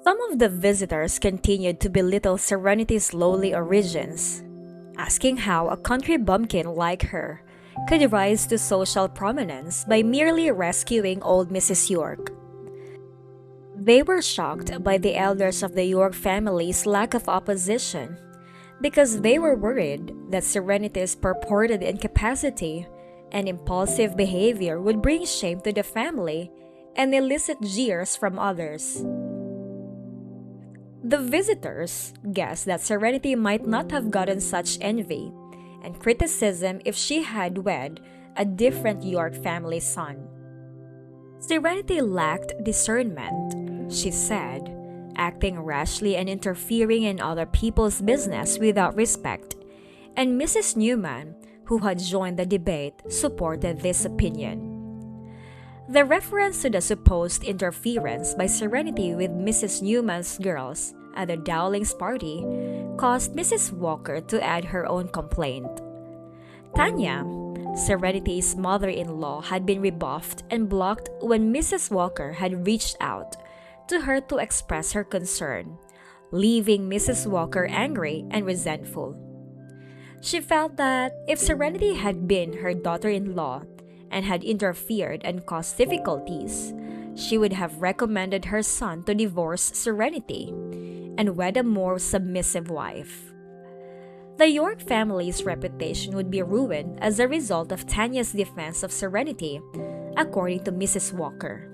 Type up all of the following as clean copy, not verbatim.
Some of the visitors continued to belittle Serenity's lowly origins, asking how a country bumpkin like her could rise to social prominence by merely rescuing old Mrs. York. They were shocked by the elders of the York family's lack of opposition because they were worried that Serenity's purported incapacity and impulsive behavior would bring shame to the family and elicit jeers from others. The visitors guessed that Serenity might not have gotten such envy and criticism if she had wed a different York family son. Serenity lacked discernment, she said, acting rashly and interfering in other people's business without respect, and Mrs. Newman, who had joined the debate, supported this opinion. The reference to the supposed interference by Serenity with Mrs. Newman's girls at the Dowlings party caused Mrs. Walker to add her own complaint. Tanya, Serenity's mother-in-law, had been rebuffed and blocked when Mrs. Walker had reached out to her to express her concern, leaving Mrs. Walker angry and resentful. She felt that if Serenity had been her daughter-in-law and had interfered and caused difficulties, she would have recommended her son to divorce Serenity and wed a more submissive wife. The York family's reputation would be ruined as a result of Tanya's defense of Serenity, according to Mrs. Walker.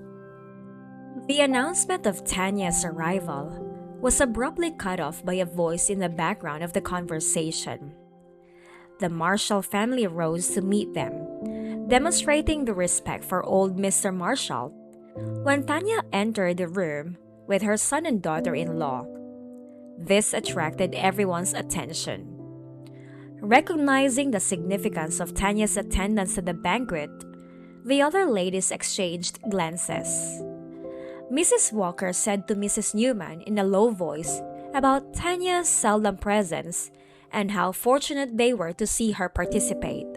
The announcement of Tanya's arrival was abruptly cut off by a voice in the background of the conversation. The Marshall family rose to meet them, demonstrating the respect for old Mr. Marshall. When Tanya entered the room with her son and daughter-in-law, this attracted everyone's attention. Recognizing the significance of Tanya's attendance at the banquet, the other ladies exchanged glances. Mrs. Walker said to Mrs. Newman in a low voice about Tanya's seldom presence and how fortunate they were to see her participate.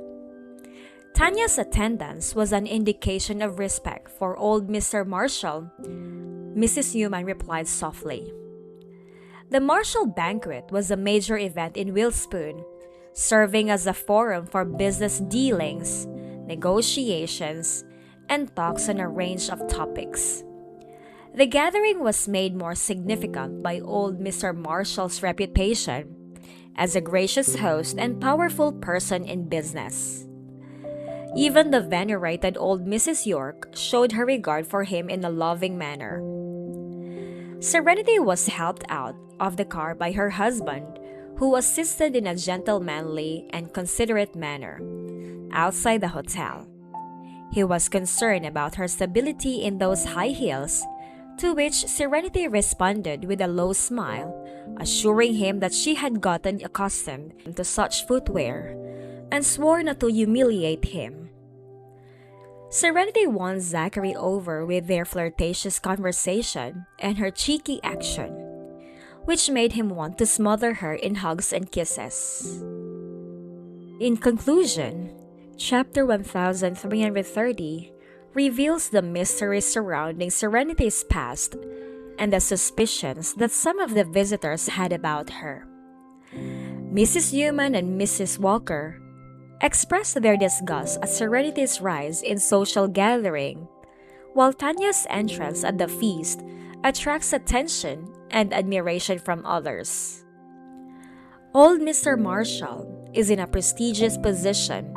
Tanya's attendance was an indication of respect for old Mr. Marshall, Mrs. Newman replied softly. The Marshall banquet was a major event in Wilspoon, serving as a forum for business dealings, negotiations, and talks on a range of topics. The gathering was made more significant by old Mr. Marshall's reputation as a gracious host and powerful person in business. Even the venerated old Mrs. York showed her regard for him in a loving manner. Serenity was helped out of the car by her husband, who assisted in a gentlemanly and considerate manner outside the hotel. He was concerned about her stability in those high heels, to which Serenity responded with a low smile, assuring him that she had gotten accustomed to such footwear and swore not to humiliate him. Serenity won Zachary over with their flirtatious conversation and her cheeky action, which made him want to smother her in hugs and kisses. In conclusion, Chapter 1330 reveals the mystery surrounding Serenity's past and the suspicions that some of the visitors had about her. Mrs. Newman and Mrs. Walker expressed their disgust at Serenity's rise in social gathering, while Tanya's entrance at the feast attracts attention and admiration from others. Old Mr. Marshall is in a prestigious position,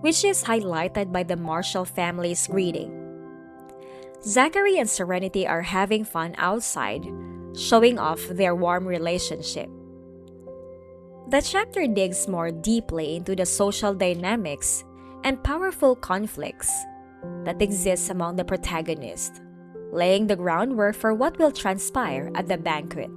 which is highlighted by the Marshall family's greeting. Zachary and Serenity are having fun outside, showing off their warm relationship. The chapter digs more deeply into the social dynamics and powerful conflicts that exist among the protagonists, laying the groundwork for what will transpire at the banquet.